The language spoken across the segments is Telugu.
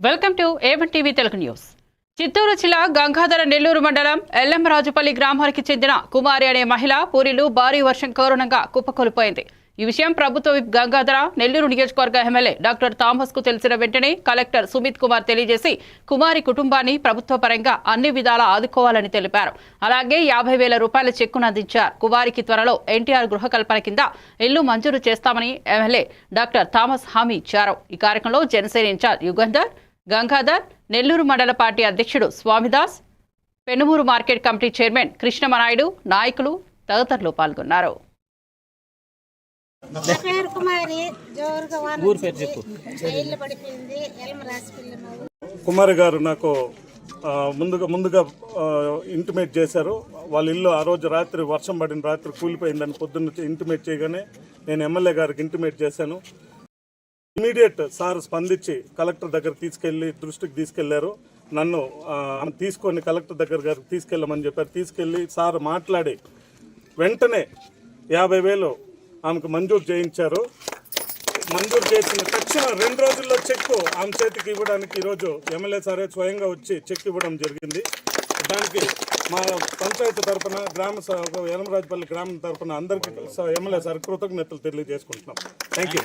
Welcome to A1 TV Telugu news. Chittoor జిల్లా గంగాధర నెల్లూరు మండలం ఎల్లంరాజుపల్లి గ్రామానికి చెందిన కుమారి అనే మహిళ పూరిలో భారీ వర్షం కారణంగా కుప్పకూలిపోయింది. ఈ విషయం ప్రభుత్వ విప్ గంగాధర నెల్లూరు నియోజకవర్గ ఎమ్మెల్యే డాక్టర్ థామస్ కు తెలిసిన వెంటనే కలెక్టర్ సుమిత్ కుమార్ తెలియజేసి కుమారి కుటుంబాన్ని ప్రభుత్వ పరంగా అన్ని విధాలా ఆదుకోవాలని తెలిపారు. అలాగే 50,000 రూపాయల చెక్కును అందించారు. కుమారికి త్వరలో ఎన్టీఆర్ గృహ కల్పన కింద ఇల్లు మంజూరు చేస్తామని ఎమ్మెల్యే డాక్టర్ థామస్ హామీ ఇచ్చారు. ఈ కార్యక్రమంలో జనసేన ఇన్ఛార్జ్ యుగంధర్, గంగాధర్, నెల్లూరు మండల పార్టీ అధ్యక్షుడు Swamidas, Penumuru market committee chairman Krishnama Naidu, నాయకులు తదితరులు పాల్గొన్నారు. కుమారి గారు నాకు ముందుగా ఇంటిమేట్ చేశారు. వాళ్ళ ఇల్లు ఆ రోజు రాత్రి వర్షం పడిన రాత్రి కూలిపోయిందని పొద్దున్న ఇంటిమేట్ చేయగానే నేను ఎమ్మెల్యే గారికి ఇంటిమేట్ చేశాను. ఇమీడియట్ సార్ స్పందించి కలెక్టర్ దగ్గర దృష్టికి తీసుకెళ్లారు. నన్ను తీసుకొని కలెక్టర్ గారికి తీసుకెళ్ళమని చెప్పారు. తీసుకెళ్లి సార్ మాట్లాడి వెంటనే 50,000 ఆమెకు మంజూరు చేయించారు. మంజూరు చేసిన తక్షణ 2 రోజుల్లో చెక్కు ఆమె చేతికి ఇవ్వడానికి ఈరోజు ఎమ్మెల్యే సారే స్వయంగా వచ్చి చెక్ ఇవ్వడం జరిగింది. దానికి మా పంచాయతీ తరఫున ఎల్లంరాజుపల్లి గ్రామం తరఫున అందరికీ ఎమ్మెల్యే సార్ కృతజ్ఞతలు తెలియజేసుకుంటున్నాం. Thank you.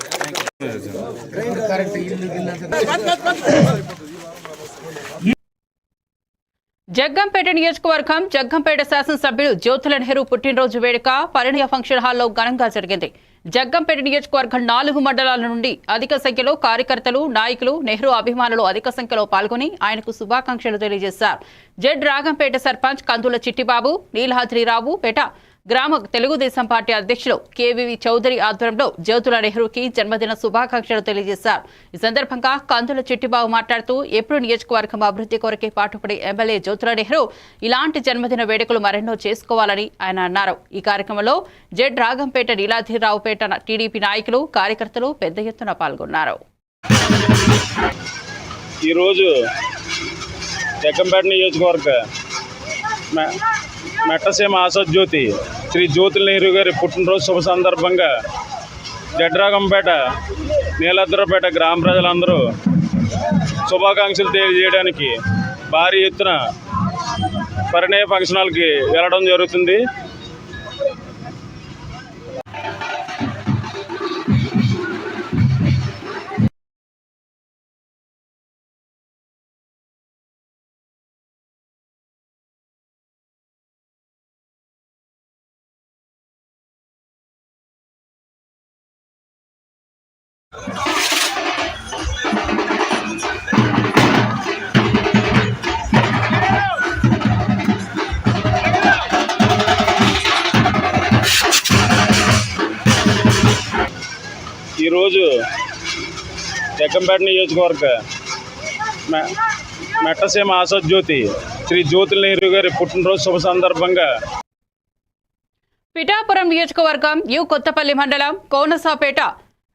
జగ్గంపేట నియోజకవర్గం జగ్గంపేట శాసనసభ్యులు జ్యోతుల నెహ్రూ పుట్టినరోజు వేడుక పరిణయ ఫంక్షన్ హాల్లో ఘనంగా జరిగింది. జగ్గంపేట నియోజకవర్గం 4 మండలాల నుండి అధిక సంఖ్యలో కార్యకర్తలు, నాయకులు, నెహ్రూ అభిమానులు అధిక సంఖ్యలో పాల్గొని ఆయనకు శుభాకాంక్షలు తెలియజేశారు. జెడ్ రాగంపేట సర్పంచ్ కందుల చిట్టిబాబు, నీలహాద్రిరావు పేట గ్రామ తెలుగుదేశం పార్టీ అధ్యక్షులు కేవీవి చౌదరి ఆధ్వర్యంలో జ్యోతుల నెహ్రూకి జన్మదిన శుభాకాంక్షలు తెలియజేశారు. ఈ సందర్భంగా కందుల చిట్టిబాబు మాట్లాడుతూ ఎప్పుడు నియోజకవర్గం అభివృద్ధి కొరకే పాటుపడే ఎమ్మెల్యే జ్యోతుల నెహ్రూ ఇలాంటి జన్మదిన వేడుకలు మరెన్నో చేసుకోవాలని ఆయన అన్నారు. ఈ కార్యక్రమంలో జెడ్ రాగంపేట, నీలాద్రిరావుపేట టీడీపీ నాయకులు, కార్యకర్తలు పెద్ద ఎత్తున పాల్గొన్నారు. ఈరోజు జగ్గంపేట నియోజకవర్గ మెట్టసీమ ఆశాజ్యోతి శ్రీ జ్యోతుల నెహ్రూ గారి పుట్టినరోజు శుభ సందర్భంగా జడ్రాగంపేట, నీలాద్రిపేట గ్రామ ప్రజలందరూ శుభాకాంక్షలు తెలియజేయడానికి భారీ ఎత్తున పరిణయ ఫంక్షన్ హాల్కి వెళ్ళడం జరుగుతుంది. ఈరోజు జగ్గంపేట నియోజకవర్గ మెట్టసీమ ఆశాజ్యోతి శ్రీ జ్యోతుల నెహ్రూ గారి పుట్టినరోజు శుభ సందర్భంగా పిఠాపురం నియోజకవర్గం కొత్తపల్లి మండలం కోనసాపేట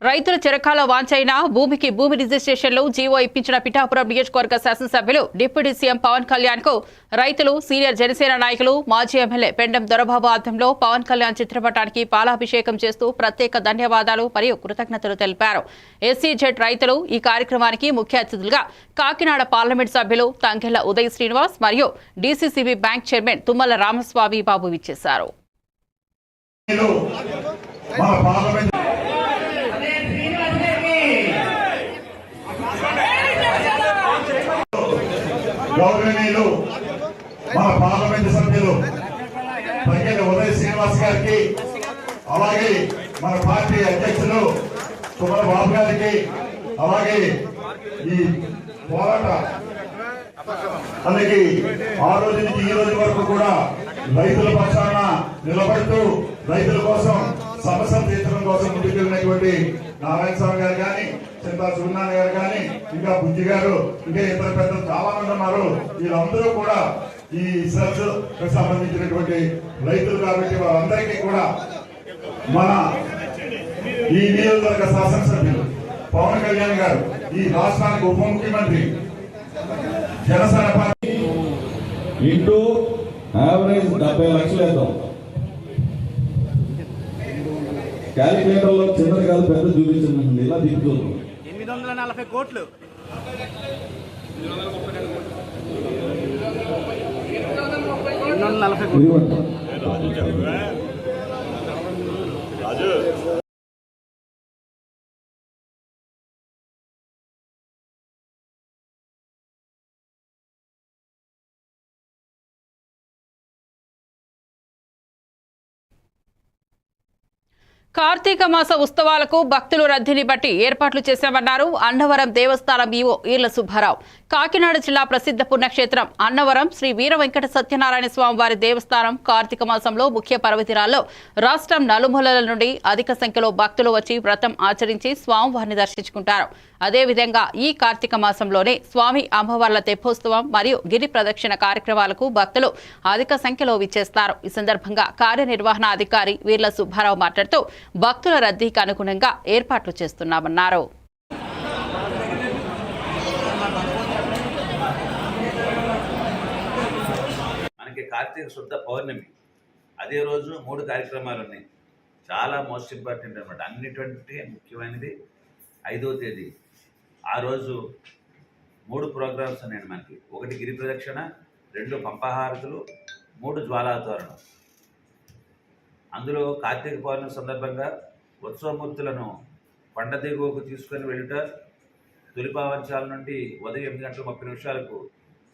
రైతుల చిరకాల వాంఛైన భూమి రిజిస్ట్రేషన్లో జీవో ఇప్పించిన పిఠాపురం నియోజకవర్గ శాసనసభ్యులు డిప్యూటీ సీఎం పవన్ కళ్యాణ్ కు రైతులు, సీనియర్ జనసేన నాయకులు, మాజీ ఎమ్మెల్యే పెండం దొరబాబు ఆధ్వర్యంలో పవన్ కళ్యాణ్ చిత్రపటానికి పాలాభిషేకం చేస్తూ ప్రత్యేక ధన్యవాదాలు మరియు కృతజ్ఞతలు తెలిపారు. ఎస్సీజెడ్ రైతులు ఈ కార్యక్రమానికి ముఖ్య అతిథులుగా కాకినాడ పార్లమెంట్ సభ్యులు తంగెళ్ల ఉదయ్ శ్రీనివాస్ మరియు DCCB bank chairman Tummala Ramaswamy Babu విచ్చేశారు. గౌరవనీయులు మన పార్లమెంట్ సభ్యులు తంగెళ్ల ఉదయ్ శ్రీనివాస్ గారికి, అలాగే మన పార్టీ అధ్యక్షులు తుమ్మల బాబు గారికి, అలాగే ఈ పోరాట మనకి ఆ రోజు నుంచి ఈ రోజు వరకు కూడా రైతుల పక్షాన నిలబడుతూ రైతుల కోసం సమస్యలు తీర్చడం కోసం ముందుకెళ్ళినటువంటి నారాయణ స్వామి గారు కానీ, చింతా సున్నారాయణ గారు కానీ, ఇంకా బుజ్జి గారు, ఇంకా ఇతర పెద్దలు చాలా మంది ఉన్నారు. వీళ్ళందరూ కూడా ఈ సెల్స్ సంబంధించినటువంటి రైతులు కాబట్టి వారందరికీ కూడా మన ఈ నియోజకవర్గ శాసనసభ్యులు పవన్ కళ్యాణ్ గారు, ఈ రాష్ట్రానికి ఉప ముఖ్యమంత్రి, జనసేన పార్టీ ఇంటూ యావరేజ్ 70 లక్షలు వేద్దాం. క్యాలిక్యులేటర్లో చిన్నది కాదు పెద్ద చూపించండి, ఇలా దిగుతుంది. 840 కోట్లు. కార్తీక మాస ఉత్సవాలకు భక్తులు రద్దీని బట్టి ఏర్పాట్లు చేశామన్నారు అన్నవరం దేవస్థానం ఈవో ఈర్ల సుబ్బారావు. కాకినాడ జిల్లా ప్రసిద్ధ పుణ్యక్షేత్రం అన్నవరం శ్రీ వీర వెంకట సత్యనారాయణ స్వామి వారి దేవస్థానం కార్తీక మాసంలో ముఖ్య పర్వదినాల్లో రాష్ట్రం నలుమూలల నుండి అధిక సంఖ్యలో భక్తులు వచ్చి వ్రతం ఆచరించి స్వామివారిని దర్శించుకుంటారు. అదేవిధంగా ఈ కార్తీక మాసంలోనే స్వామి అమ్మవార్ల తెప్పోత్సవం మరియు గిరి ప్రదక్షిణ కార్యక్రమాలకు భక్తులు అధిక సంఖ్యలో విచ్చేస్తారు. ఈ సందర్భంగా కార్యనిర్వహణ అధికారి వీర్ల సుబ్బారావు మాట్లాడుతూ భక్తుల రద్దీకి అనుగుణంగా ఏర్పాట్లు చేస్తున్నామన్నారు. మనకి కార్తీక శుద్ధ పౌర్ణమి అదే రోజు 3 కార్యక్రమాలు ఉన్నాయి. చాలా మోస్ట్ ఇంపార్టెంట్ అనమాట. అన్నిటువంటి ముఖ్యమైనది 5వ తేదీ ఆ రోజు 3 ప్రోగ్రామ్స్ ఉన్నాయండి మనకి. 1 గిరి ప్రదక్షిణ, 2 పంపహారతులు, 3 జ్వాలాతోరణం. అందులో కార్తీక పౌర్ణమి సందర్భంగా ఉత్సవమూర్తులను కొండ దిగువకు తీసుకొని వెళ్ళుట, తొలిపావంచాల నుండి ఉదయం 8:30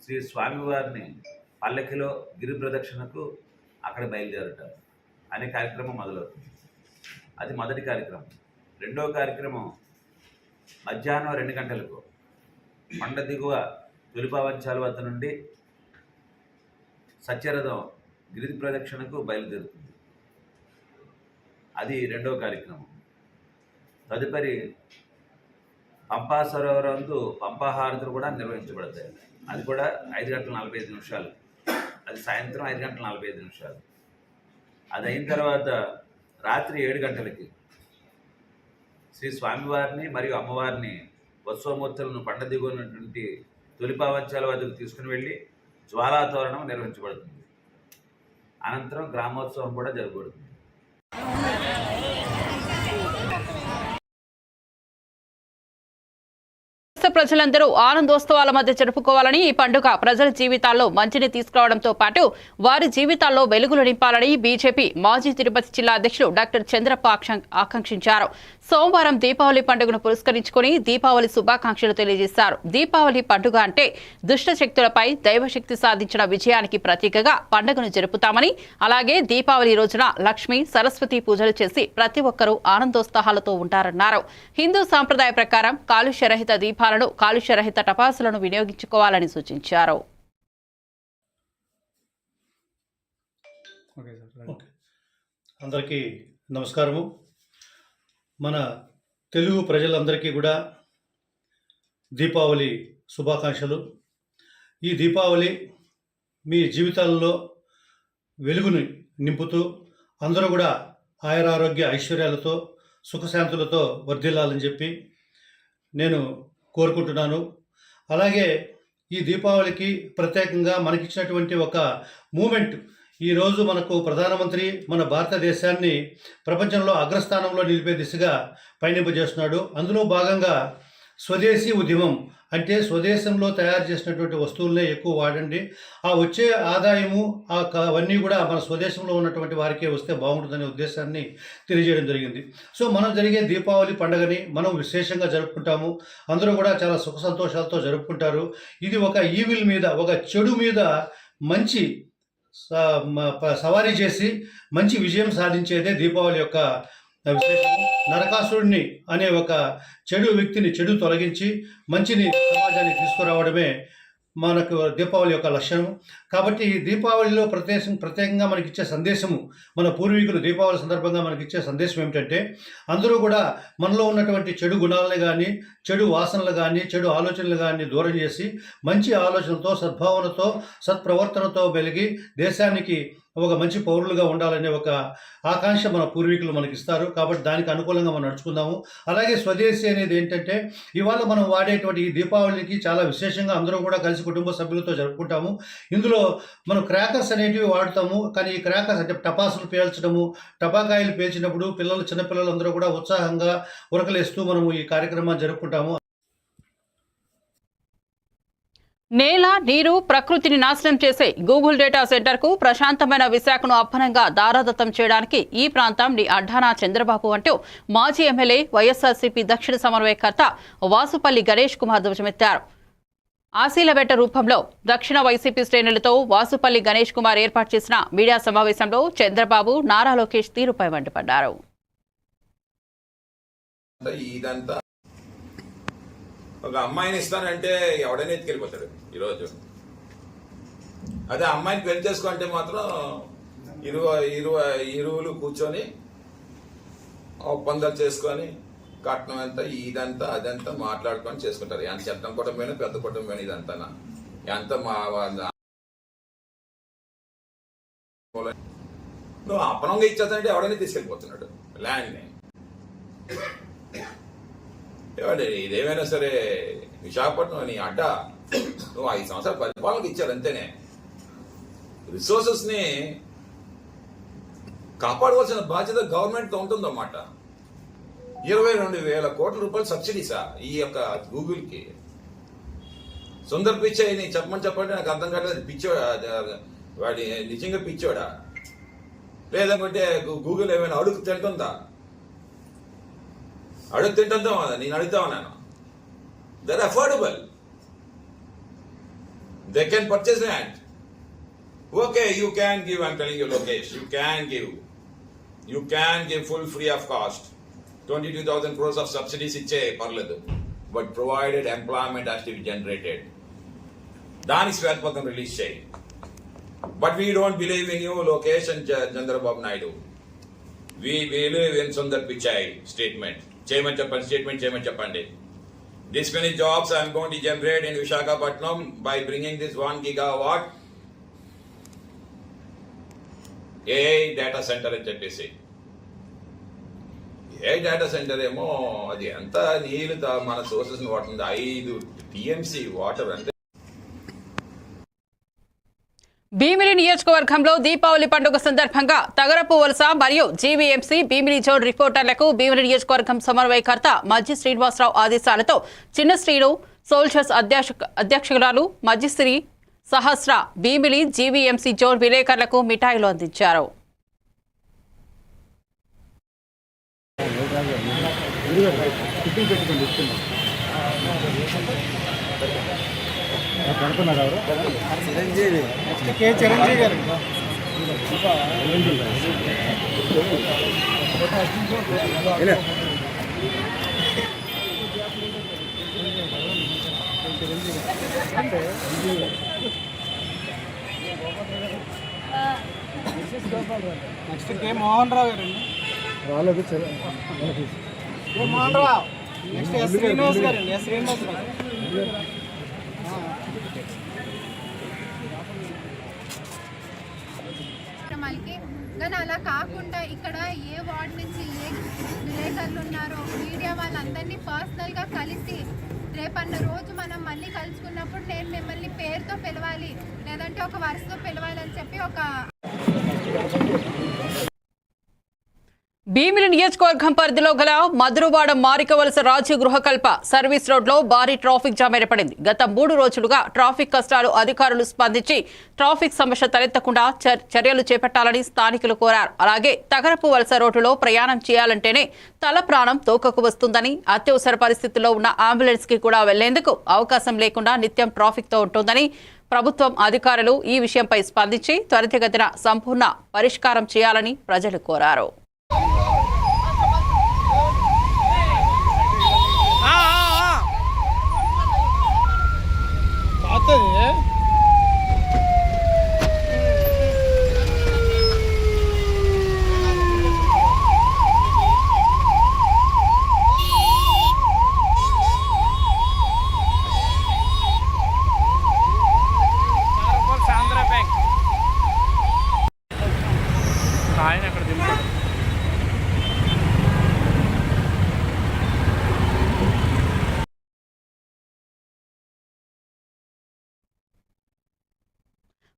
శ్రీ స్వామివారిని పల్లకిలో గిరి ప్రదక్షిణకు అక్కడ బయలుదేరట అనే కార్యక్రమం మొదలవుతుంది. అది మొదటి కార్యక్రమం. రెండవ కార్యక్రమం మధ్యాహ్నం 2 గంటలకు కొండ దిగువ తొలిపావంచాల వద్ద నుండి సత్యరథం గిరి ప్రదక్షిణకు బయలుదేరుతుంది. అది రెండవ కార్యక్రమం. తదుపరి పంపా సరోవరందు పంపాహారతులు కూడా నిర్వహించబడతాయి. అది కూడా 5:45. అది సాయంత్రం 5:45. అది అయిన తర్వాత రాత్రి 7 గంటలకి శ్రీ స్వామివారిని మరియు అమ్మవారిని ఉత్సవమూర్తులను పండ దిగున్నటువంటి తొలిపావంచాల వద్దకు తీసుకుని వెళ్ళి జ్వాలాతోరణం నిర్వహించబడుతుంది. అనంతరం గ్రామోత్సవం కూడా జరగబడుతుంది. ప్రజలందరూ ఆనందోత్సవాల మధ్య జరుపుకోవాలని, ఈ పండుగ ప్రజల జీవితాల్లో మంచిని తీసుకురావడంతో పాటు వారి జీవితాల్లో వెలుగులు నింపాలని బీజేపీ మాజీ తిరుపతి జిల్లా అధ్యక్షుడు డాక్టర్ చంద్రప్ప ఆకాంక్షించారు. సోమవారం దీపావళి పండుగను పురస్కరించుకుని దీపావళి శుభాకాంక్షలు తెలియజేశారు. దీపావళి పండుగ అంటే దుష్ట శక్తులపై దైవశక్తి సాధించిన విజయానికి ప్రతీకగా పండుగను జరుపుతామని, అలాగే దీపావళి రోజున లక్ష్మి, సరస్వతి పూజలు చేసి ప్రతి ఒక్కరూ ఆనందోత్సాహాలతో ఉంటారన్నారు. హిందూ సాంప్రదాయ ప్రకారం కాలుష్యరహిత దీపాలను, కాలుష్యరహిత టపాసులను వినియోగించుకోవాలని సూచించారు. అందరికీ నమస్కారము. మన తెలుగు ప్రజలందరికీ కూడా దీపావళి శుభాకాంక్షలు. ఈ దీపావళి మీ జీవితాల్లో వెలుగుని నింపుతూ అందరూ కూడా ఆయురారోగ్య ఐశ్వర్యాలతో సుఖశాంతులతో వర్ధిల్లాలని చెప్పి నేను కోరుకుంటున్నాను. అలాగే ఈ దీపావళికి ప్రత్యేకంగా మనకిచ్చినటువంటి ఒక మూమెంట్, ఈరోజు మనకు ప్రధానమంత్రి మన భారతదేశాన్ని ప్రపంచంలో అగ్రస్థానంలో నిలిపే దిశగా పయనింపజేస్తున్నాడు. అందులో భాగంగా స్వదేశీ ఉద్యమం అంటే స్వదేశంలో తయారు చేసినటువంటి వస్తువులనే ఎక్కువ వాడండి, ఆ వచ్చే ఆదాయము అవన్నీ కూడా మన స్వదేశంలో ఉన్నటువంటి వారికే వస్తే బాగుంటుందనే ఉద్దేశాన్ని తెలియజేయడం జరిగింది. సో మనం జరిగే దీపావళి పండుగని మనం విశేషంగా జరుపుకుంటాము. అందరూ కూడా చాలా సుఖ సంతోషాలతో జరుపుకుంటారు. ఇది ఒక ఈవిల్ మీద, ఒక చెడు మీద మంచి సవారీ చేసి మంచి విజయం సాధించేదే దీపావళి యొక్క విశేషము. నరకాసురుడిని అనే ఒక చెడు వ్యక్తిని చెడు తొలగించి మంచిని సమాజానికి తీసుకురావడమే మనకు దీపావళి యొక్క లక్ష్యం. కాబట్టి ఈ దీపావళిలో ప్రత్యేకంగా మనకి ఇచ్చే సందేశము, మన పూర్వీకులు దీపావళి సందర్భంగా మనకి ఇచ్చే సందేశం ఏమిటంటే, అందరూ కూడా మనలో ఉన్నటువంటి చెడు గుణాలను కానీ, చెడు వాసనలు కానీ, చెడు ఆలోచనలు కానీ దూరం చేసి మంచి ఆలోచనతో, సద్భావనతో, సత్ప్రవర్తనతో వెలిగి దేశానికి ఒక మంచి పౌరులుగా ఉండాలనే ఒక ఆకాంక్ష మన పూర్వీకులు మనకి ఇస్తారు. కాబట్టి దానికి అనుకూలంగా మనం నడుచుకుందాము. అలాగే స్వదేశీ అనేది ఏంటంటే, ఇవాళ మనం వాడేటువంటి ఈ దీపావళికి చాలా విశేషంగా అందరం కూడా కలిసి కుటుంబ సభ్యులతో జరుపుకుంటాము. ఇందులో మనం క్రాకర్స్ అనేటివి వాడుతాము. కానీ ఈ క్రాకర్స్ అంటే టపాసులు పేల్చడము, టపాకాయలు పేల్చినప్పుడు చిన్నపిల్లలు అందరూ కూడా ఉత్సాహంగా ఉరకలేస్తూ మనము ఈ కార్యక్రమాన్ని జరుపుకుంటాము. నేల, నీరు, ప్రకృతిని నాశనం చేసే గూగుల్ డేటా సెంటర్కు ప్రశాంతమైన విశాఖను అప్పనంగా దారాదత్తం చేయడానికి ఈ ప్రాంతం అడ్డానా చంద్రబాబు అంటూ మాజీ ఎమ్మెల్యే వైఎస్ఆర్సీపీ దక్షిణ సమన్వయకర్త వాసుపల్లి గణేష్ కుమార్ ధ్వజమెత్తారు. ఆశీలవేట రూపంలో దక్షిణ వైసీపీ శ్రేణులతో వాసుపల్లి గణేష్ కుమార్ ఏర్పాటు చేసిన మీడియా సమావేశంలో చంద్రబాబు, నారా లోకేష్ తీరుపై మండిపడ్డారు. ఒక అమ్మాయిని ఇస్తానంటే ఎవడైనా ఎత్తుకెళ్ళిపోతాడు ఈరోజు. అదే అమ్మాయిని పెళ్లి చేసుకుంటే మాత్రం ఇరువులు కూర్చొని ఒప్పందాలు చేసుకొని కట్నం ఎంత ఇదంతా అదంతా మాట్లాడుకొని చేసుకుంటారు. ఎంత చిన్న కుటుంబమైనా పెద్ద కుటుంబమైనా ఇదంతా ఎంత నువ్వు అపనంగా ఇచ్చేస్తానంటే ఎవడైనా తీసుకెళ్ళిపోతున్నాడు ల్యాండ్ని. ఇదేమైనా సరే విశాఖపట్నం అని అడ్డ నువ్వు 5 సంవత్సరాల పరిపాలనకు ఇచ్చారు అంతేనే. రిసోర్సెస్ ని కాపాడవలసిన బాధ్యత గవర్నమెంట్ తో ఉంటుందన్నమాట. 22,000 కోట్ల రూపాయలు సబ్సిడీసా ఈ యొక్క గూగుల్ కి. సుందర్ పిచ్చై ని చెప్పండి నాకు అర్థం కాలేదు. వాడి నిజంగా పిచ్చోడా లేదంటే గూగుల్ ఏమైనా అడుగు తింటుందా? అడుగు తింటుందో నేను అడుగుతా ఉన్నాను. They're affordable, they can purchase land. Okay, you can give, I'm telling you Lokesh, you can give full free of cost 22,000 crores of subsidies ఇచ్చే పర్లేదు. But provided employment has to be generated. దానికి శ్వేతపత్రం రిలీజ్ చేయి. But we don't believe in you Lokesh and Chandrababu Naidu. We believe in Sundar Pichai statement చేయమని చెప్పండి. This many jobs I am going to generate in Visakhapatnam by bringing this 1 gigawatt AI data center అని చెప్పేసి. AI data center ఏమో అది ఎంత నీళ్ళు మన సోర్సెస్ వాడుతుంది. 5 TMC వాటర్ అంటే. భీమిలి నియోజకవర్గంలో దీపావళి పండుగ సందర్భంగా తగరపు వలస మరియు జీవీఎంసీ భీమిలి జోన్ రిపోర్టర్లకు భీమిలి నియోజకవర్గం సమన్వయకర్త మజ్జి శ్రీనివాసరావు ఆదేశాలతో చిన్న శ్రీను సోల్జర్స్ అధ్యక్షురాలు మజ్జిశ్రీ సహస్ర భీమిలి జీవీఎంసీ జోన్ విలేకరులకు మిఠాయిలు అందించారు. చిరంజీవి గారు నెక్స్ట్ కే మోహన్ రావు గారండి. రాలేదు మోహన్ రావు. నెక్స్ట్ ఎస్ శ్రీనివాస్ గారండి. ఎస్ శ్రీనివాస్ గారు. కానీ అలా కాకుండా ఇక్కడ ఏ వార్డు నుంచి ఏ విలేకరులు ఉన్నారో మీడియా వాళ్ళందరినీ పర్సనల్గా కలిసి రేపన్న రోజు మనం మళ్ళీ కలుసుకున్నప్పుడు నేను మిమ్మల్ని పేరుతో పిలవాలి లేదంటే ఒక వరుసతో పిలవాలి అని చెప్పి ఒక భీమిలి నియోజకవర్గం పరిధిలో గల మధురవాడ మారికవలస రాజ్య గృహకల్ప సర్వీస్ రోడ్లో భారీ ట్రాఫిక్ జామ్ ఏర్పడింది. గత 3 రోజులుగా ట్రాఫిక్ కష్టాలు అధికారులు స్పందించి ట్రాఫిక్ సమస్య తలెత్తకుండా చర్యలు చేపట్టాలని స్థానికులు కోరారు. అలాగే తగరపు వలస రోడ్డులో ప్రయాణం చేయాలంటేనే తల ప్రాణం తోకకు వస్తుందని, అత్యవసర పరిస్థితుల్లో ఉన్న అంబులెన్స్ కి కూడా వెళ్లేందుకు అవకాశం లేకుండా నిత్యం ట్రాఫిక్ తో ఉంటుందని ప్రభుత్వం అధికారులు ఈ విషయంపై స్పందించి త్వరితగతిన సంపూర్ణ పరిష్కారం చేయాలని ప్రజలు కోరారు. ఆయన అక్కడ దింపాడు.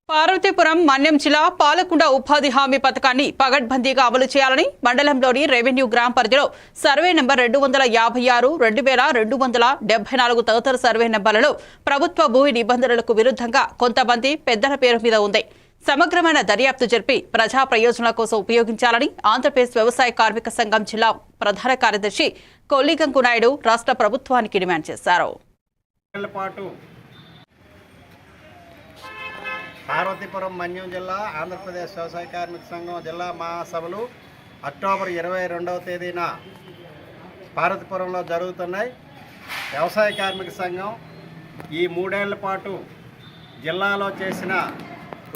పార్వతీపురం మన్యం జిల్లా పాలకుండ ఉపాధి హామీ పథకాన్ని పగడ్బందీగా అమలు చేయాలని మండలంలోని రెవెన్యూ గ్రామ పరిధిలో సర్వే నెంబర్ 256, 2274 తదితర సర్వే నెంబర్లలో ప్రభుత్వ భూమి నిబంధనలకు విరుద్ధంగా కొంతమంది పెద్దల పేరు మీద ఉంది. సమగ్రమైన దర్యాప్తు జరిపి ప్రజా ప్రయోజనాల కోసం ఉపయోగించాలని ఆంధ్రప్రదేశ్ వ్యవసాయ కార్మిక సంఘం జిల్లా ప్రధాన కార్యదర్శి కొల్లిగంగు నాయుడు రాష్ట్ర ప్రభుత్వానికి డిమాండ్ చేశారు. పార్వతీపురం మన్యం జిల్లా ఆంధ్రప్రదేశ్ వ్యవసాయ కార్మిక సంఘం జిల్లా మహాసభలు అక్టోబర్ 22వ తేదీన పార్వతీపురంలో జరుగుతున్నాయి. వ్యవసాయ కార్మిక సంఘం ఈ 3 ఏళ్ల పాటు జిల్లాలో చేసిన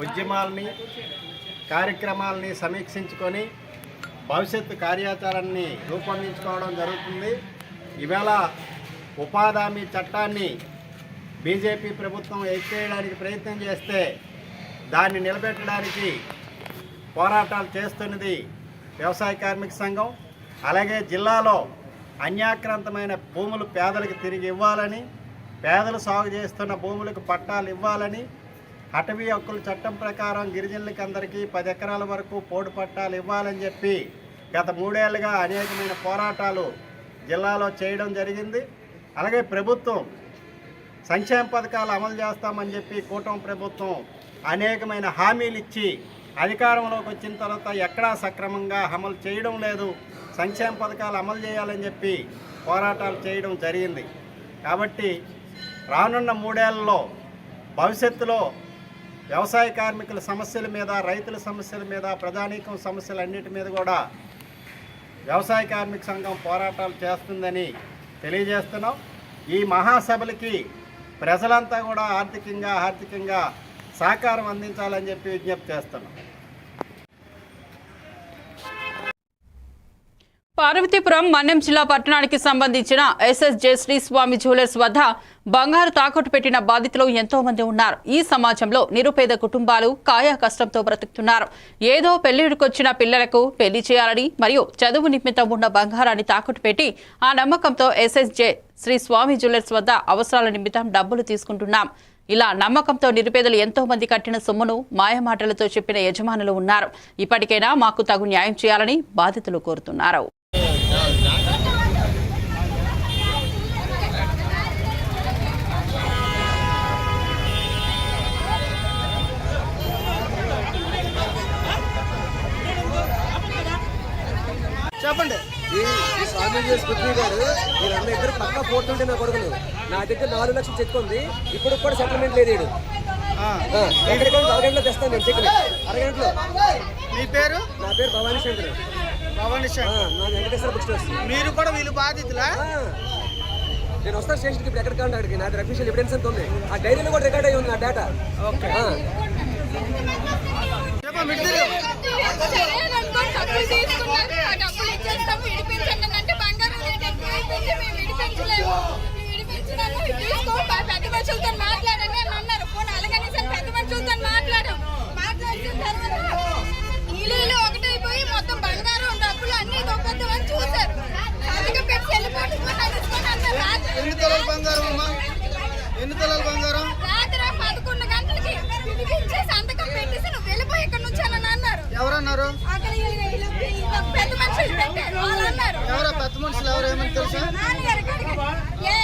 ఉద్యమాలని కార్యక్రమాలని సమీక్షించుకొని భవిష్యత్తు కార్యాచరణని రూపొందించుకోవడం జరుగుతుంది. ఈవేళ ఉపాధి హామీ చట్టాన్ని బీజేపీ ప్రభుత్వం ఎత్తేయడానికి ప్రయత్నం చేస్తే దాన్ని నిలబెట్టడానికి పోరాటాలు చేస్తున్నది వ్యవసాయ కార్మిక సంఘం. అలాగే జిల్లాలో అన్యాక్రాంతమైన భూములు పేదలకు తిరిగి ఇవ్వాలని, పేదలు సాగు చేస్తున్న భూములకు పట్టాలు ఇవ్వాలని, అటవీ హక్కుల చట్టం ప్రకారం గిరిజనులకి అందరికీ 10 ఎకరాల వరకు పోడు పట్టాలు ఇవ్వాలని చెప్పి గత 3 ఏళ్లుగా అనేకమైన పోరాటాలు జిల్లాలో చేయడం జరిగింది. అలాగే ప్రభుత్వం సంక్షేమ పథకాలు అమలు చేస్తామని చెప్పి కూటమి ప్రభుత్వం అనేకమైన హామీలు ఇచ్చి అధికారంలోకి వచ్చిన తర్వాత ఎక్కడా సక్రమంగా అమలు చేయడం లేదు. సంక్షేమ పథకాలు అమలు చేయాలని చెప్పి పోరాటాలు చేయడం జరిగింది. కాబట్టి రానున్న 3 ఏళ్లలో భవిష్యత్తులో వ్యవసాయ కార్మికుల సమస్యల మీద, రైతుల సమస్యల మీద, ప్రజానీకం సమస్యలన్నిటి మీద కూడా వ్యవసాయ కార్మిక సంఘం పోరాటాలు చేస్తుందని తెలియజేస్తున్నాం. ఈ మహాసభలకి ప్రజలంతా కూడా ఆర్థికంగా సహకారం అందించాలని చెప్పి విజ్ఞప్తి చేస్తున్నాం. పార్వతీపురం మన్యం జిల్లా పట్టణానికి సంబంధించిన ఎస్ఎస్జే శ్రీస్వామి జ్యువెలర్స్ వద్ద బంగారు తాకట్టు పెట్టిన బాధితులు ఎంతో మంది ఉన్నారు. ఈ సమాజంలో నిరుపేద కుటుంబాలు కాయా కష్టంతో బ్రతుకుతున్నారు. ఏదో పెళ్లిడికొచ్చిన పిల్లలకు పెళ్లి చేయాలని మరియు చదువు నిమిత్తం ఉన్న బంగారాన్ని తాకట్టు పెట్టి ఆ నమ్మకంతో ఎస్ఎస్జే శ్రీస్వామి జ్యువెలర్స్ వద్ద అవసరాల నిమిత్తం డబ్బులు తీసుకుంటున్నాం. ఇలా నమ్మకంతో నిరుపేదలు ఎంతో మంది కట్టిన సొమ్మును మాయమాటలతో చెప్పిన యజమానులు ఉన్నారు. ఇప్పటికైనా మాకు తగు న్యాయం చేయాలని బాధితులు కోరుతున్నారు. చెప్పండి. ఈ స్వామి పృథ్వీ గారు వీళ్ళందరూ ఇద్దరు పక్కా పోతుంటే నా కొడుకులు. నా దగ్గర 4 లక్షలు చెక్ ఉంది. ఇప్పుడు కూడా సెటిల్మెంట్ లేదు. అరగంటలో తెస్తాను నేను చెక్. అరగంటలో. మీ పేరు? నా పేరు భవానీ శంకర్. నా వెంకటేశ్వర బుక్ స్టోర్స్. మీరు కూడా వీళ్ళు బాధితులా? నేను వస్తాను స్టేషన్కి. ఇప్పుడు ఎక్కడ కావాలి అక్కడికి. నాది అఫీషియల్ ఎవిడెన్స్ అంత ఉంది. ఆ డైరీలో కూడా రికార్డ్ అయ్యి ఉంది నా డేటా. ఓకే. పెద్ద మనుషులతో మాట్లాడండి అని అన్నారు. ఫోన్ అలాగని సార్ పెద్ద మనుషులతో మాట్లాడిన తర్వాత ఇల్లు ఒకటైపోయి మొత్తం బంగారం డబ్బులు అన్ని దొంగతమని చూశారు. అలాగే పెట్టి వెళ్ళిపోతున్నారు అన్నారు. ఎన్ని తులాల బంగారం అమ్మా? ఎన్ని తులాల బంగారం? రాత్రి 11 గంటలకి పిలిపించి సంతకం పెట్టేసి నువ్వు వెళ్ళిపోయి ఇక్కడ నుంచి అని అన్నారు. ఎవరన్నారు? పెద్ద మనుషులు పెట్టారు. వాళ్ళు అన్నారు. ఎవరో పెద్ద మనుషులు ఎవరు ఏమని తెలుసా?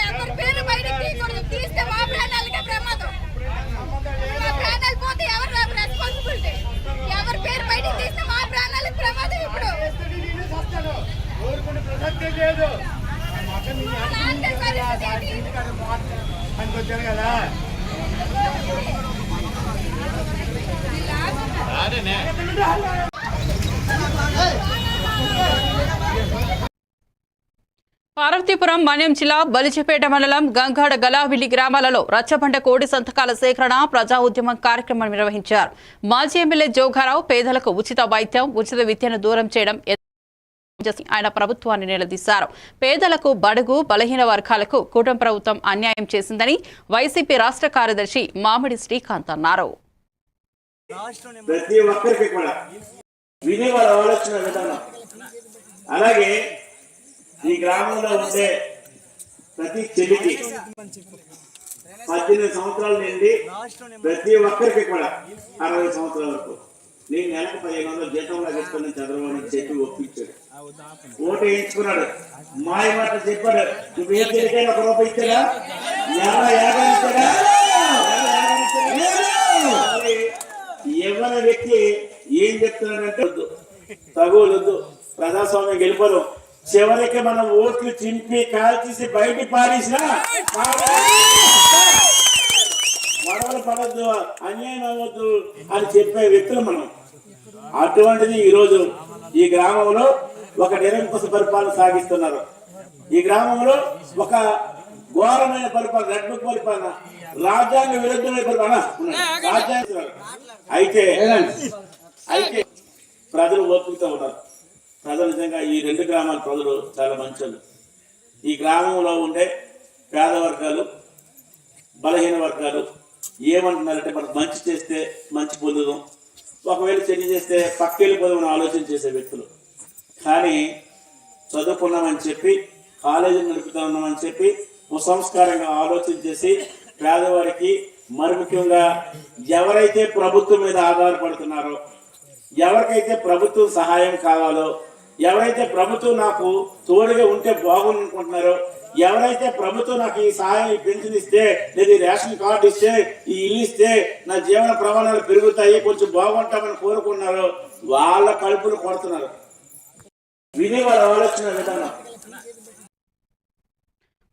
ఎవరి పేరు బయటకు తీయకూడదు. తీస్తే మా ప్రాణాలకే ప్రమాదం. మా ప్రాణాలు పోతే ఎవరు రెస్పాన్సిబిలిటీ? ఎవరి పేరు బయటకు తీస్తే మా ప్రాణాలకు ప్రమాదం. ఇప్పుడు వచ్చాను కదా. పార్వతీపురం మన్యం జిల్లా బలిజపేట మండలం గంగాడ గలావిలి గ్రామాలలో రచ్చబండ కోడి సంతకాల సేకరణ ప్రజా ఉద్యమం కార్యక్రమం నిర్వహించారు. మాజీ ఎమ్మెల్యే జోగారావు పేదలకు ఉచిత వైద్యం, ఉచిత విద్యను దూరం చేయడం ఆయన ప్రభుత్వాన్ని నిలదీశారు. పేదలకు, బడుగు, బలహీన వర్గాలకు కూటమి ప్రభుత్వం అన్యాయం చేసిందని వైసీపీ రాష్ట్ర కార్యదర్శి మామిడి శ్రీకాంత్ అన్నారు. ప్రతి ఒక్కరికి కూడా విని వాళ్ళ ఆలోచన విధానం, అలాగే ఈ గ్రామంలో ఉండే ప్రతి చెల్లికి 18 సంవత్సరాలు నిండి ప్రతి ఒక్కరికి కూడా 60 సంవత్సరాల వరకు నేను నెలకు 1500 జీతంలో తీసుకుని చంద్రబాబు చెప్పి ఒప్పించాడు. ఓటు వేయించుకున్నాడు, మాయ మాట చెప్పాడు. నువ్వు ఏం తిరిగే 1 రూపాయి ఇచ్చాడా, ఎవరి వ్యక్తి ఏం చెప్తున్నాడంటే వద్దు, తగులొద్దు, ప్రజాస్వామ్యం గెలిపోదు. చివరికి మనం ఓట్లు చింపి కాల్చేసి బయట పారేసినా గొడవలు పడద్దు, అన్యాయం అవ్వద్దు అని చెప్పే వ్యక్తులు మనం. అటువంటిది ఈరోజు ఈ గ్రామంలో ఒక నిరంకుశ పరిపాలన సాగిస్తున్నారు. ఈ గ్రామంలో ఒక ఘోరమైన పరిపాలన, రెడ్ బుక్ పరిపాలన, రాజ్యాంగ విరుద్ధమైన పరిపాలన రాజ్యాంగ. అయితే ప్రజలు ఓపికతో ఉన్నారు. ప్రజలు నిజంగా ఈ 2 గ్రామాల ప్రజలు చాలా మంచోళ్ళు. ఈ గ్రామంలో ఉండే పేద వర్గాలు, బలహీన వర్గాలు ఏమంటున్నారంటే మనకు మంచి చేస్తే మంచి పొందుదాం, ఒకవేళ చెడు చేస్తే పక్కెళ్ళిపోదామని ఆలోచన చేసే వ్యక్తులు. కానీ చదువుకున్నామని చెప్పి, కాలేజీలు నడుపుతా ఉన్నామని చెప్పి కుసంస్కారంగా ఆలోచన చేసి పేదవారికి, మరి ముఖ్యంగా ఎవరైతే ప్రభుత్వం మీద ఆధారపడుతున్నారో, ఎవరికైతే ప్రభుత్వం సహాయం కావాలో, ఎవరైతే ప్రభుత్వం నాకు తోడుగా ఉంటే బాగుందనుకుంటున్నారో, ఎవరైతే ప్రభుత్వం నాకు ఈ సహాయం, ఈ పెన్షన్ ఇస్తే, లేదా రేషన్ కార్డు ఇస్తే, ఈ ఇల్లు ఇస్తే నా జీవన ప్రమాణాలు పెరుగుతాయి, కొంచెం బాగుంటామని కోరుకున్నారో వాళ్ళ కడుపులు కొడుతున్నారు. విని వాళ్ళ ఆలోచన విధానం.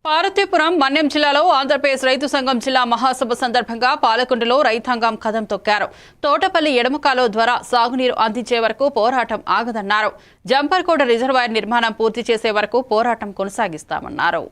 పార్వతీపురం మన్యం జిల్లాలో ఆంధ్రప్రదేశ్ రైతు సంఘం జిల్లా మహాసభ సందర్భంగా పాలకొండలో రైతాంగం కదం తొక్కారు. తోటపల్లి ఎడమ కాలువ ద్వారా సాగునీరు అందించే వరకు పోరాటం ఆగదన్నారు. జంపర్కోట రిజర్వాయర్ నిర్మాణం పూర్తి చేసే వరకు పోరాటం కొనసాగిస్తామన్నారు.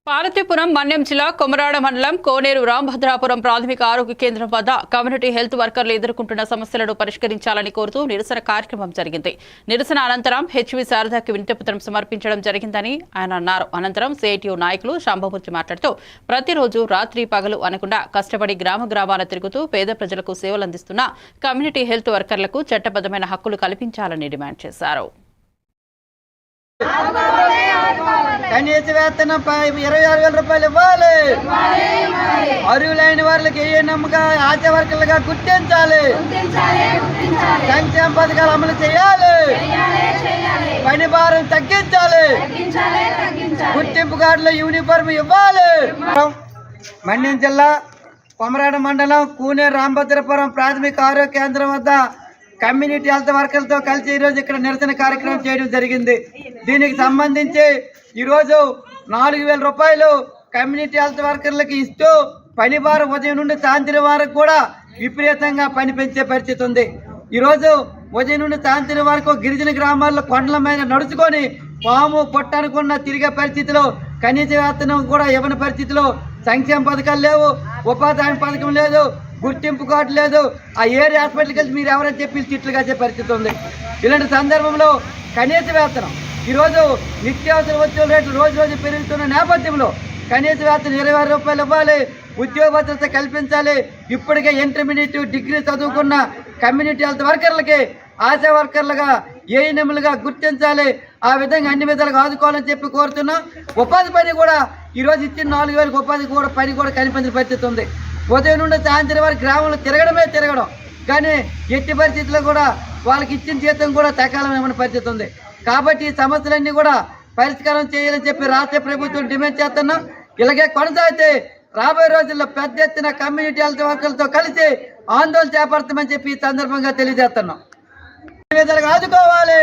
పార్వతీపురం మన్యం జిల్లా కొమరాడ మండలం కోనేరు రాంభద్రాపురం ప్రాథమిక ఆరోగ్య కేంద్రం వద్ద కమ్యూనిటీ హెల్త్ వర్కర్లు ఎదుర్కొంటున్న సమస్యలను పరిష్కరించాలని కోరుతూ నిరసన కార్యక్రమం జరిగింది. నిరసన అనంతరం హెచ్వి శారదాకి వినతిపత్రం సమర్పించడం జరిగిందని ఆయన అన్నారు. అనంతరం సిఐటియు నాయకులు శాంభమూర్తి మాట్లాడుతూ ప్రతిరోజు రాత్రి పగలు అనకుండా కష్టపడి గ్రామాల తిరుగుతూ పేద ప్రజలకు సేవలు అందిస్తున్న కమ్యూనిటీ హెల్త్ వర్కర్లకు చట్టబద్దమైన హక్కులు కల్పించాలని డిమాండ్ చేశారు. కనీస వేతనం 26,000 రూపాయలు ఇవ్వాలి. అర్హులైన వారికి ఏ నమ్మక ఆశా వర్కర్లుగా గుర్తించాలి. సంక్షేమ పథకాలు అమలు చేయాలి. పని భారం తగ్గించాలి. గుర్తింపు కార్డులో యూనిఫామ్ ఇవ్వాలి. మన్యం జిల్లా కొమరాడ మండలం కూనేరు రాంభద్రపురం ప్రాథమిక ఆరోగ్య కేంద్రం వద్ద కమ్యూనిటీ హెల్త్ వర్కర్లతో కలిసి ఈరోజు ఇక్కడ నిరసన కార్యక్రమం చేయడం జరిగింది. దీనికి సంబంధించి ఈరోజు 4,000 రూపాయలు కమ్యూనిటీ హెల్త్ వర్కర్లకి ఇస్తూ పని భారం ఉదయం నుండి సాయంత్రం వరకు కూడా విపరీతంగా పని పెంచే పరిస్థితి ఉంది. ఈరోజు ఉదయం నుండి సాయంత్రం వరకు గిరిజన గ్రామాల్లో కొండల మీద నడుచుకొని పాము పొట్టనుకున్న తిరిగే పరిస్థితిలో, కనీస వేతనం కూడా ఇవ్వని పరిస్థితిలో, సంక్షేమ పథకాలు లేవు, ఉపాధి హామీ పథకం లేదు, గుర్తింపు కార్డు లేదు. ఆ ఏరియా హాస్పిటల్కి వెళ్తే మీరు ఎవరైనా చెప్పి తిట్లు కాసే పరిస్థితి ఉంది. ఇలాంటి సందర్భంలో కనీస వేతనం ఈరోజు నిత్యావసర వస్తువుల రేట్లు రోజు రోజు పెరుగుతున్న నేపథ్యంలో కనీస వేతనం 20,000 రూపాయలు ఇవ్వాలి, ఉద్యోగ భద్రత కల్పించాలి. ఇప్పటికే ఇంటర్మీడియట్ డిగ్రీ చదువుకున్న కమ్యూనిటీ హెల్త్ వర్కర్లకి ఆశా వర్కర్లుగా ఏఎన్ఎంలుగా గుర్తించాలి. ఆ విధంగా అన్ని విధాలుగా ఆదుకోవాలని చెప్పి కోరుతున్నాం. ఉపాధి పని కూడా ఈరోజు ఇచ్చిన 4,000 ఉపాధి కూడా పని కూడా కనిపించిన పరిస్థితి ఉంది. ఉదయం నుండి సాయంత్రం వరకు గ్రామంలో తిరగడం కానీ ఎట్టి పరిస్థితుల్లో కూడా వాళ్ళకి ఇచ్చిన జీతం కూడా సకాలమైన పరిస్థితి ఉంది. కాబట్టి ఈ సమస్యలన్నీ కూడా పరిష్కారం చేయాలని చెప్పి రాష్ట్ర ప్రభుత్వం డిమాండ్ చేస్తున్నాం. ఇలాగే కొనసాగితే రాబోయే రోజుల్లో పెద్ద ఎత్తున కమ్యూనిటీ హెల్త్ వర్కర్లతో కలిసి ఆందోళన చేపడతామని చెప్పి ఈ సందర్భంగా తెలియజేస్తున్నాం. ఆదుకోవాలి.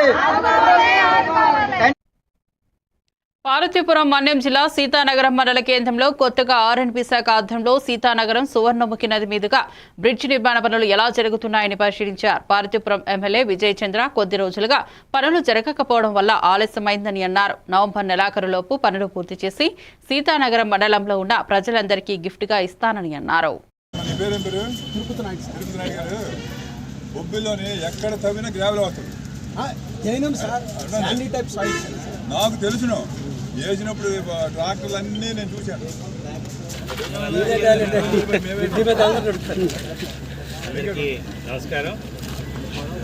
పార్వతీపురం మన్యం జిల్లా సీతానగరం మండల కేంద్రంలో కొత్తగా ఆర్ఎండ్బి శాఖ ఆధ్వర్యంలో సీతానగరం సువర్ణముఖి నది మీదుగా బ్రిడ్జి నిర్మాణ పనులు ఎలా జరుగుతున్నాయని పరిశీలించారు. పార్వతీపురం ఎమ్మెల్యే విజయ్ చంద్ర కొద్ది రోజులుగా పనులు జరగకపోవడం వల్ల ఆలస్యమైందని అన్నారు. నవంబర్ నెలాఖరులోపు పనులు పూర్తి చేసి సీతానగరం మండలంలో ఉన్న ప్రజలందరికీ గిఫ్ట్గా ఇస్తానని అన్నారు. ఎక్కడ తవ్వినా గ్రావెల్ అవుతుంది. నాకు తెలుసును, వేసినప్పుడు ట్రాక్టర్లు అన్నీ నేను చూశాను. అందరికీ నమస్కారం.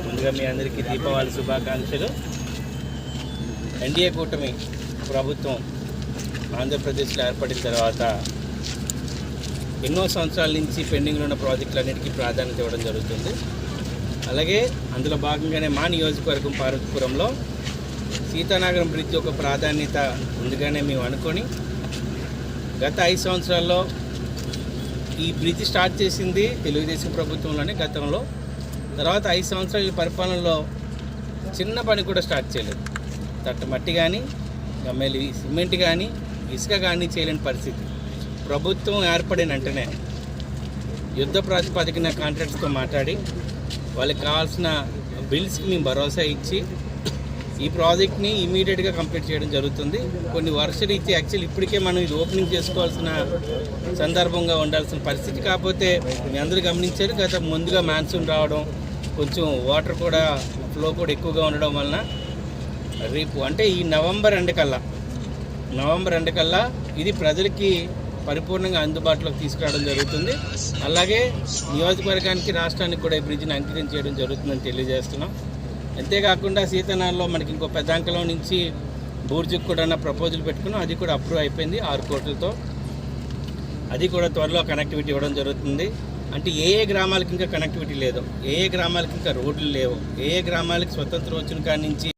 ముందుగా మీ అందరికీ దీపావళి శుభాకాంక్షలు. ఎన్డీఏ కూటమి ప్రభుత్వం ఆంధ్రప్రదేశ్లో ఏర్పడిన తర్వాత ఎన్నో సంవత్సరాల నుంచి పెండింగ్లో ఉన్న ప్రాజెక్టులన్నిటికీ ప్రాధాన్యత ఇవ్వడం జరుగుతుంది. అలాగే అందులో భాగంగానే మా నియోజకవర్గం పార్వతీపురంలో సీతానగరం బ్రిడ్జ్ ఒక ప్రాధాన్యత ముందుగానే మేము అనుకొని గత 5 సంవత్సరాల్లో ఈ బ్రిడ్జ్ స్టార్ట్ చేసింది తెలుగుదేశం ప్రభుత్వంలోనే గతంలో. తర్వాత 5 సంవత్సరాల పరిపాలనలో చిన్న పని కూడా స్టార్ట్ చేయలేదు. మట్టి కానీ గమ్మేలి సిమెంట్ కానీ ఇసుక కానీ చేయలేని పరిస్థితి. ప్రభుత్వం ఏర్పడిన వెంటనే యుద్ధ ప్రాతిపదికన కాంట్రాక్ట్స్తో మాట్లాడి వాళ్ళకి కావాల్సిన బిల్స్కి మేము భరోసా ఇచ్చి ఈ ప్రాజెక్ట్ని ఇమీడియట్గా కంప్లీట్ చేయడం జరుగుతుంది. కొన్ని వర్షరీత్యా యాక్చువల్ ఇప్పటికే మనం ఇది ఓపెనింగ్ చేసుకోవాల్సిన సందర్భంగా ఉండాల్సిన పరిస్థితి. కాకపోతే మీ అందరూ గమనించారు, గత ముందుగా మాన్సూన్ రావడం, కొంచెం వాటర్ కూడా ఫ్లో కూడా ఎక్కువగా ఉండడం వలన రేపు అంటే ఈ నవంబర్ ఎండ్ కల్లా ఇది ప్రజలకి పరిపూర్ణంగా అందుబాటులోకి తీసుకురావడం జరుగుతుంది. అలాగే నియోజకవర్గానికి రాష్ట్రానికి కూడా ఈ బ్రిడ్జిని అంకితం చేయడం జరుగుతుందని తెలియజేస్తున్నాం. అంతేకాకుండా సీతానగరంలో మనకి ఇంకో పెద్దాంకలం నుంచి బూర్జుకు కూడా ప్రపోజల్ పెట్టుకున్నాం. అది కూడా అప్రూవ్ అయిపోయింది 6 కోట్లతో. అది కూడా త్వరలో కనెక్టివిటీ ఇవ్వడం జరుగుతుంది. అంటే ఏ గ్రామాలకు ఇంకా కనెక్టివిటీ లేదు, ఏ గ్రామాలకు ఇంకా రోడ్లు లేవు, ఏ గ్రామాలకు స్వతంత్రం వచ్చిన కాడి నుంచి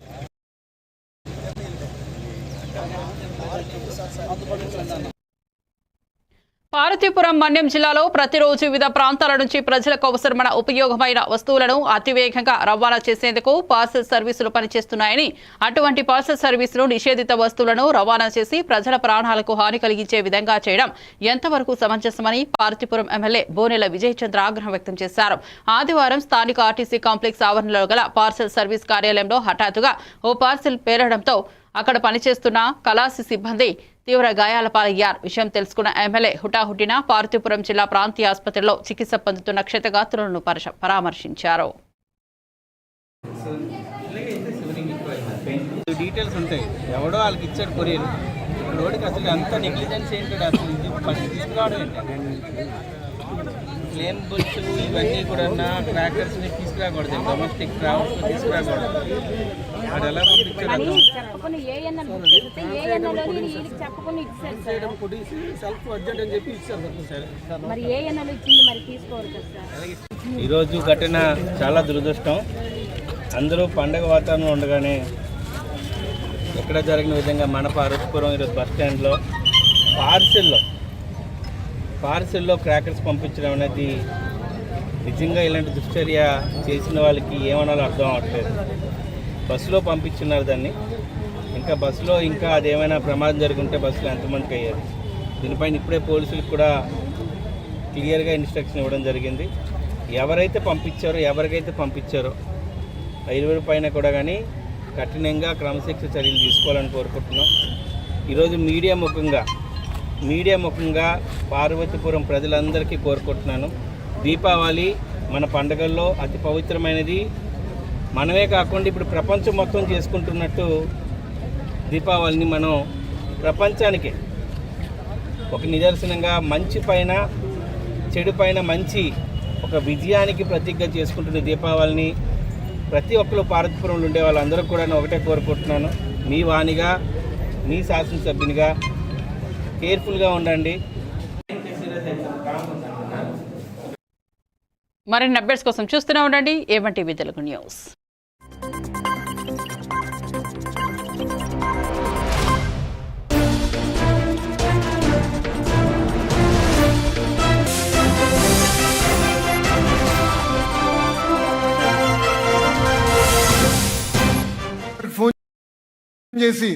పార్వతీపురం మన్యం జిల్లాలో ప్రతిరోజు వివిధ ప్రాంతాల నుంచి ప్రజలకు అవసరమైన ఉపయోగమైన వస్తువులను అతివేగంగా రవాణా చేసేందుకు పార్సెల్ సర్వీసులు పనిచేస్తున్నాయని, అటువంటి పార్సెల్ సర్వీసులు నిషేధిత వస్తువులను రవాణా చేసి ప్రజల ప్రాణాలకు హాని కలిగించే విధంగా చేయడం ఎంతవరకు సమంజసమని పార్వతీపురం ఎమ్మెల్యే బోనెల విజయ్ చంద్ర ఆగ్రహం వ్యక్తం చేశారు. ఆదివారం స్థానిక ఆర్టీసీ కాంప్లెక్స్ ఆవరణలో గల పార్సెల్ సర్వీస్ కార్యాలయంలో హఠాత్తుగా ఓ పార్సెల్ పేలడంతో అక్కడ పనిచేస్తున్న కలాసి సిబ్బంది తీవ్ర గాయాల పాలయ్యారు. విషయం తెలుసుకున్న ఎమ్మెల్యే హుటాహుటిన పార్వతీపురం జిల్లా ప్రాంతీయ ఆసుపత్రిలో చికిత్స పొందుతున్న క్షతగాత్రులను పరామర్శించారు. డీటెయిల్స్ ఉంటాయి, ఎవడో వాళ్ళకి ఇచ్చాడు కొరియర్. రోడ్డుకి అసలు అంత నెగ్లిజెన్స్ ఏంటంటే అసలు ఇది తీసుకురావడం ఏంటంటే ప్లేన్ బుల్స్ ఇవన్నీ కూడా క్రాకర్స్ని తీసుకురాకూడదు, డొమెస్టిక్ ట్రావెల్స్ తీసుకురాకూడదు. అది ఎలా పంపించారు ఈరోజు ఘటన చాలా దురదృష్టం. అందరూ పండగ వాతావరణం ఉండగానే ఎక్కడ జరిగిన విధంగా మన పార్వతీపురం ఈరోజు బస్ స్టాండ్లో పార్సెల్లో క్రాకర్స్ పంపించడం అనేది నిజంగా ఇలాంటి దుశ్చర్య చేసిన వాళ్ళకి ఏమనాలో అర్థం అవ్వట్లేదు. బస్సులో పంపించున్నారు దాన్ని, ఇంకా బస్సులో ఇంకా అదేమైనా ప్రమాదం జరుగుంటే బస్సులో ఎంతమందికి అయ్యారు. దీనిపైన ఇప్పుడే పోలీసులకు కూడా క్లియర్గా ఇన్స్ట్రక్షన్ ఇవ్వడం జరిగింది. ఎవరికైతే పంపించారో 5,000 పైన కూడా కానీ కఠినంగా క్రమశిక్షణ చర్యలు తీసుకోవాలని కోరుకుంటున్నాం. ఈరోజు మీడియా ముఖంగా పార్వతీపురం ప్రజలందరికీ కోరుకుంటున్నాను, దీపావళి మన పండుగల్లో అతి పవిత్రమైనది. మనమే కాకుండా ఇప్పుడు ప్రపంచం మొత్తం చేసుకుంటున్నట్టు దీపావళిని మనం ప్రపంచానికి ఒక నిదర్శనంగా మంచి పైన చెడు పైన మంచి ఒక విజయానికి ప్రతీకగా చేసుకుంటున్న దీపావళిని ప్రతి ఒక్కరు పార్వతీపురంలో ఉండే వాళ్ళందరూ కూడా నేను ఒకటే కోరుకుంటున్నాను, మీ వాణిగా మీ శాసనసభ్యునిగా కేర్ఫుల్గా ఉండండి. మరిన్ని అప్డేట్స్ కోసం చూస్తూనే ఉండండి A1 TV Telugu news. Phone చేసి